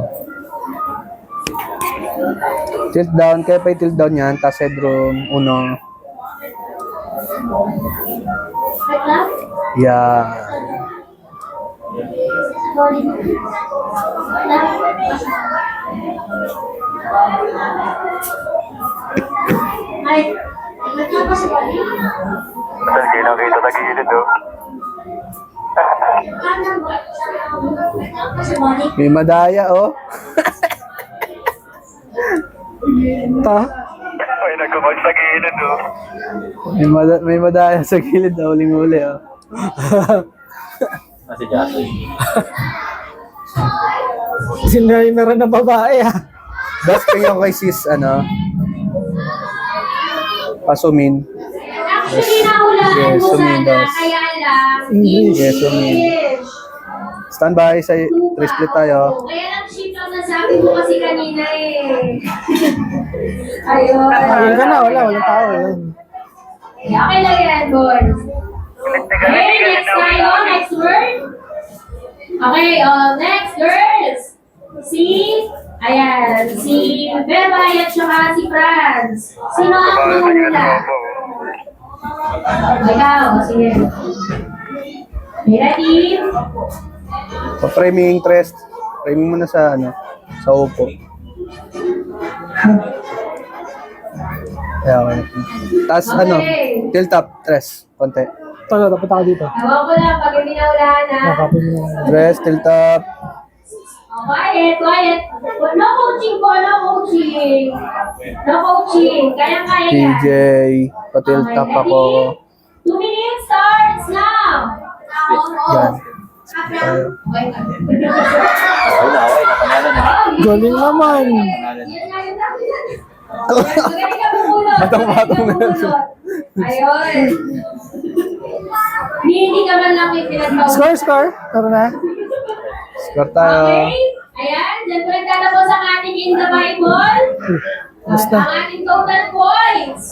A: Tilt down, kaya pa tilt down yan. Tapos headroom, uno. Yan.
F: Kita tagilid oh.
A: May madaya, oh.
D: Ta?
F: Ay, nagkabag sa gilid oh.
A: May madaya sa gilid, oh. Huling-huli, oh.
B: Kasi Jason.
D: Sinay na rin ng babae, ha?
A: Best thing ako kay sis, pasumin.
H: Actually, nahulaan
A: Yes,
H: mo
A: sumin,
H: sana,
A: boss.
H: kaya lang.
D: English.
A: Yes, sumin. Standby, sa 3 split tayo.
H: Kaya lang shift lang nasabi mo kasi kanina eh. Ayun.
D: Ayun ka na, walang tao. Yun.
H: Okay lang yan, boys. Okay, next tayo. Next word. Okay, next girls. Si Bebay at saka si Franz. Sino ang nangungula? Ikaw, sige. Okay, ready?
A: Pa-framing, tres. Framing mo na sa, sa upo. Kaya, okay. Tapos, tilt up, tres. Konti.
D: Tala, dapat ako dito.
H: Ewan ko lang, pag hindi nahulaan na.
D: Nakapin mo na.
A: Tres, tilt up.
H: Quiet. No coaching po, no coaching. No coaching. Kaya-kaya yan.
A: TJ, pa-tilt up ako.
H: 2 minutes starts now.
A: Yan.
H: Tayo.
B: Okay na, panalo na.
D: Galing naman.
A: Batong-batong na yan.
H: Ayun. Hindi ka man lang pinagbawa.
D: Score. Tara na.
A: Score tayo.
H: Okay. Ayan, dyan po nagtatapos ang ating in the Bible.
D: Basta.
H: Ang ating total points.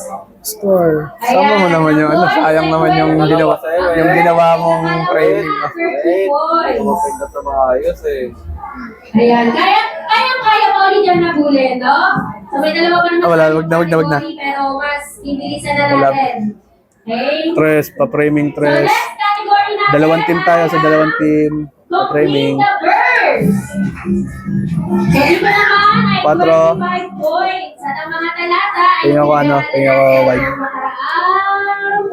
D: Score.
A: Sama mo naman yung sayang naman yung ginawa mong training.
H: 30 points.
B: Kumapin na ito maayos eh.
H: Ayan, kaya pa ulit yung nabulin, no? So may dalawa pa naman.
A: Wala, wag na.
H: Pero mas ibilisan na
A: Wala.
H: natin. Okay?
A: Tres, pa-framing
H: So
A: tres.
H: next category natin.
A: Dalawang team tayo sa dalawang team. Pa-framing.
H: Complete the verse. So dito naman ay
A: 4.
H: 25 points. At ang mga talata ay
A: Tingnan ko
H: pinag-aaralan
A: wide.
H: ng makaraang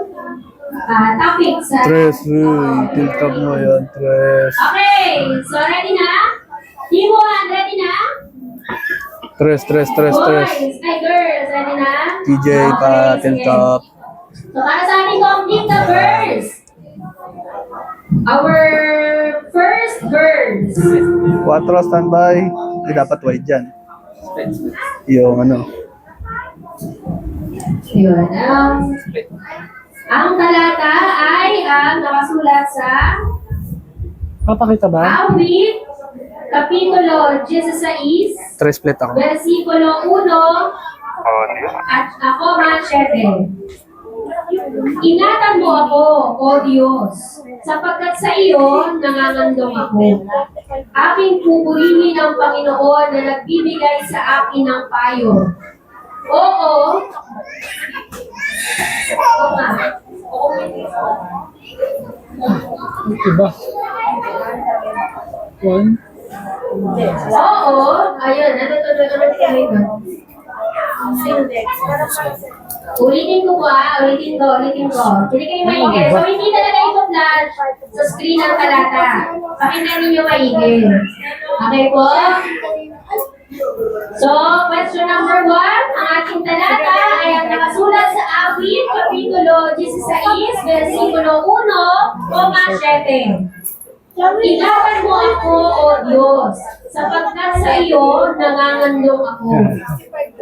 H: topics.
A: Tres, tilt up mo yun, tres.
H: Okay, so ready na? Team 1, ready na?
A: Tres.
H: Boys, ay girls, ready na?
A: TJ, pa-tilt
H: sige.
A: up.
H: So para sa ating complete the verse. Our first verse.
A: 4, standby. Dapat wide dyan. Yung
H: Yun. Ang talata ay nakasulat sa
D: Papakita ba?
H: Awit, Kapitulo 16,
A: tres split ako.
H: versikulo 1, at ako, 7. Ingatan mo ako, O Diyos, sapagkat sa iyo nangangandong ako. Aking pupurihin ang Panginoon na nagbibigay sa akin ng payo. Oo. Oo nga. Oo.
D: Iba. One.
H: Oo, ayun, natutunan kami doon. Ulitin ko po ulitin ko. Hindi kayo maigi. So, hindi talaga ito flash sa screen ng talata. Pakinggan ninyo maigi. Okay po? So, question number 1, ang ating talata ay ang nakasulat sa Awit, Kapitulo 16, versikulo 1, 7. Ilaban mo ako, O Diyos, sapagkat sa iyo nangangandong ako.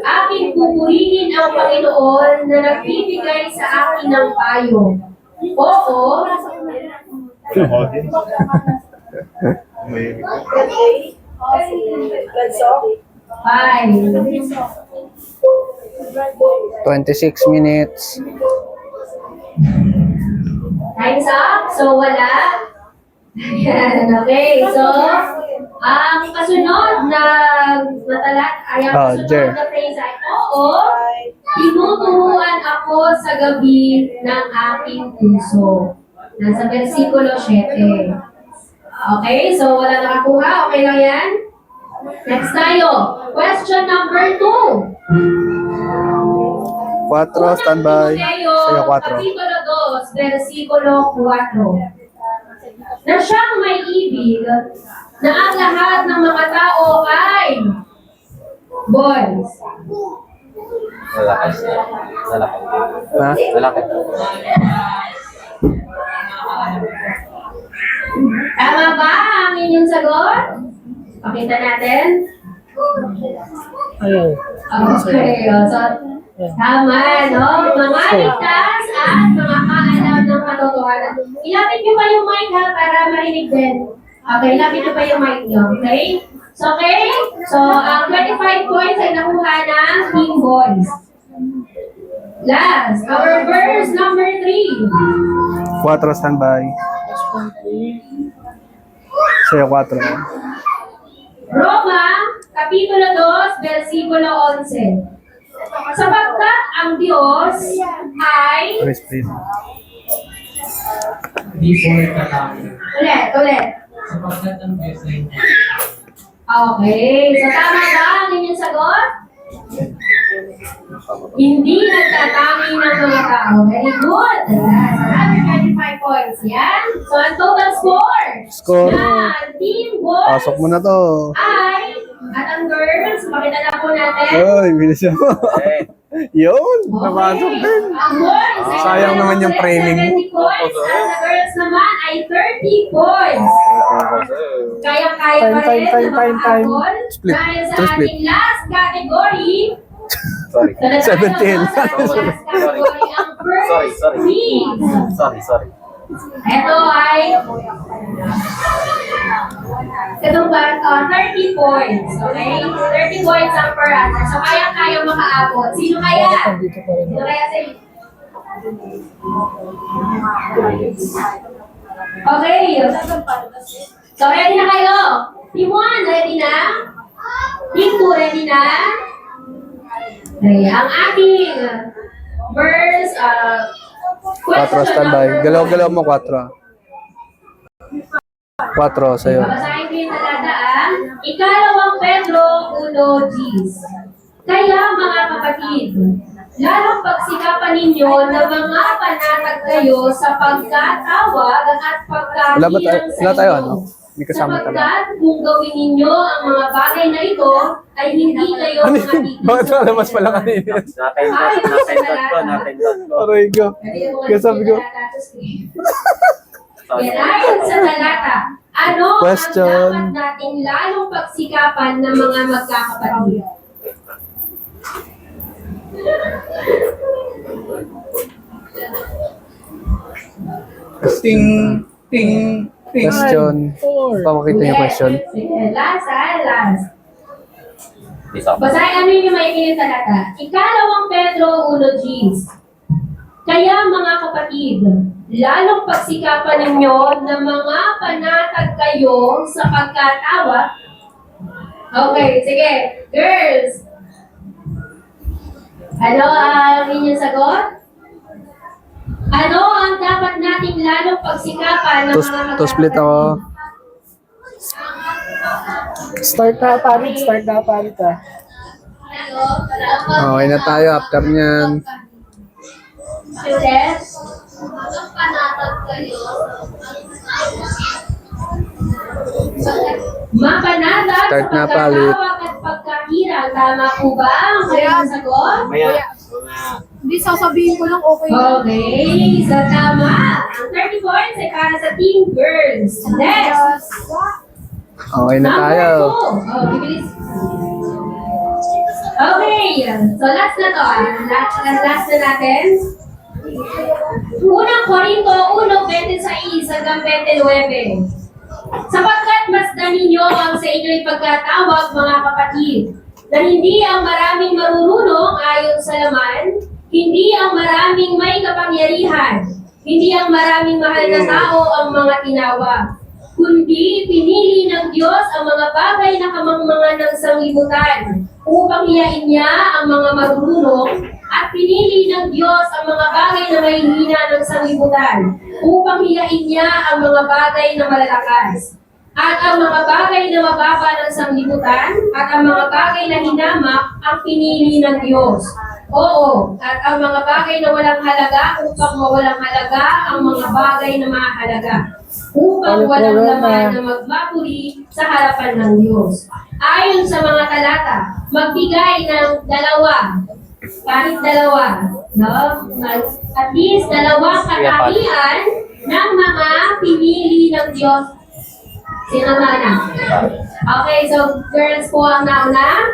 H: Aking pupurihin ang Panginoon na nagbibigay sa akin ng payo. Oo. Five.
A: 26 minutes.
H: Time's up. So, wala. Ayan, okay. So, ang kasunod na matalat ay ang
A: Jer.
H: kasunod na phrase ay, oo, tinuturuan ako sa gabi ng aking puso. Nasa versikulo 7. Okay, so wala nakakuha. Okay lang yan? Next tayo. Question number 2.
A: 4, standby. Sa'yo, 4.
H: Kapitulo 2, versikulo 4. Na siyang may ibig na ang lahat ng mga tao ay boys.
B: Lalaki.
A: Ha?
B: Lalaki.
H: Tama ba ang inyong sagot? Pakita natin.
D: Ayaw.
H: Okay, so tama, no? Mga ligtas at mga kaalam ng katotohanan. Ilapit niyo pa yung mic ha, para marinig din. Okay, ilapit niyo pa yung mic niyo, okay? So, okay? So, ang 25 points ay nakuha ng Team Boys. Last, our verse number 3.
A: 4, standby. Sa'yo, 4.
H: Roma, Kapitulo 2, versikulo 11. Sapagkat ang Diyos ay...
A: Please.
E: Before ka
H: Ulit.
E: sapagkat ang Diyos ay
H: Okay. So, tama ba ang inyong sagot? Hindi nagtatangi ng mga tao. Very good. Marami 25 points. Yan. So, ang total score ng Team Boys
A: Pasok mo na to.
H: ay, at ang girls, makita na po natin.
A: Uy, bilis mo. Yun, napasok din.
H: Ang boys ay
A: Sayang naman yung training mo.
H: 70 points. At sa girls naman ay 30 points. Kaya-kaya pa rin na makahabol.
A: Split.
H: Dahil sa
A: Split.
H: ating last category,
B: Sorry.
H: sa
A: 17.
H: last category, ang first
B: Sorry.
H: team.
B: Sorry.
H: Ito ay ito ba? 30 points. Okay? 30 points ang per answer. So, kaya-kaya makaabot. Sino kaya? Sino kaya sa inyo? Okay. So, ready na kayo? Team 1, ready na? Team 2, ready na? Okay, ang ating verse,
A: 4, standby. Galaw-galaw mo, 4. 4, sa'yo.
H: Babasahin ko yung taladaan. Ikalawang Pedro 1 Gs. Kaya mga kapatid, lalong pagsikapan ninyo na mga panatag kayo sa pagkatawag at pagkakilang sa
A: Wala tayo,
H: inyo.
A: ano? May kasama tayo.
H: Sapagkat kung gawin ninyo ang mga bagay na ito, ay hindi kayo
A: Ano yun?
H: makikita.
A: Bakit lalabas pala kanina?
B: Napindot ko.
A: Aray ko. Kaya sabi ko,
H: Yan ayon sa talata. Ano
A: Question.
H: ang dapat nating lalong pagsikapan ng mga magkakapatid?
E: ting.
A: question. Papakita yung question.
H: Sige, last.
B: Isa.
H: Basahin ano yung may talata. Ikalawang Pedro 1 Gs. Kaya mga kapatid, lalong pagsikapan ninyo na mga panatag kayo sa pagkatawa. Okay, sige. Girls, ano ang inyong sagot? Ano ang dapat natin ating lalong pagsikapan ng mga
A: To split ako.
D: Start na palit ah.
A: Okay na tayo after nyan.
H: Students, panatag kayo. Mapanatag
A: Start
H: sa
A: na, palit.
H: pagkatawag at pagkahirang. Tama po ba ang kanyang sagot?
I: Hindi, sasabihin ko lang okay na.
H: Okay, so tama. Ang 30 points ay para sa Team Girls. Next.
A: Okay na tayo.
H: Number 2. Oh, bibilis. Okay, so last na to. Last na natin. Unang Korinto 1:26 hanggang 29. Sapagkat masdan ninyo ang sa inyo'y pagkatawag, mga kapatid, na hindi ang maraming marunong ayon sa laman, hindi ang maraming may kapangyarihan, hindi ang maraming mahal na tao ang mga tinawag, kundi pinili ng Diyos ang mga bagay na kamangmangan ng sanglibutan upang hiyain niya ang mga marunong, at pinili ng Diyos ang mga bagay na may hina ng sanglibutan upang hiyain niya ang mga bagay na malalakas. At ang mga bagay na mababa ng sanglibutan at ang mga bagay na hinamak ang pinili ng Diyos. Oo, at ang mga bagay na walang halaga upang mawalang halaga ang mga bagay na mahalaga. Upang walang laman na magmapuri sa harapan ng Diyos. Ayon sa mga talata, magbigay ng kahit dalawa, no? At least dalawang katangian ng mga pinili ng Diyos. Sino na? Okay, so girls po ang nauna.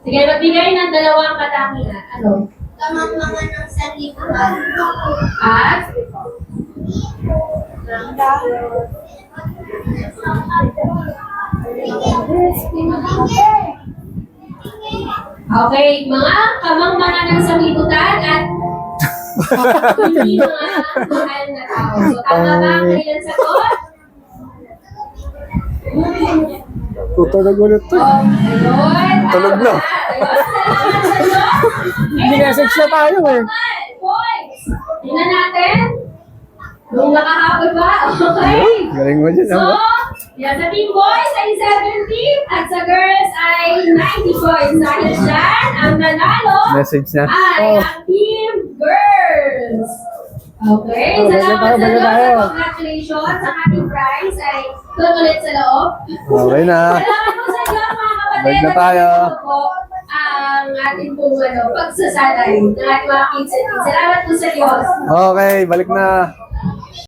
H: Sige, magbigay ng dalawang katangian. Ano?
I: Kamangmangan ng sanlibutan.
H: At? Okay, mga kamangmangan ng sanlibutan at hindi mga mahal na tao. So, tama ba ang kanilang sagot?
D: Tutulog ulit to.
H: Ayun.
A: Tulog na.
D: Message na tayo eh.
H: Boys, tingnan natin. Nung nakahapon ba? Okay.
A: Galing mo dyan,
H: So,
A: ano?
H: yan, sa team boys ay 70 at sa girls ay 90 points. Dahil dyan, ang nanalo
A: Message na.
H: ay ang team girls. Okay,
D: Oh,
H: salamat
D: bago
H: sa
D: tayo.
H: Diyos. Congratulations. Ang ating prize ay tutulit sa loob.
A: Okay na.
H: Salamat po sa Diyos, mga kapatid.
A: Balik na tayo.
H: Ito po ang ating pong pagsasalay ng ating mga kids and kids. Salamat po sa Diyos.
A: Okay, balik na.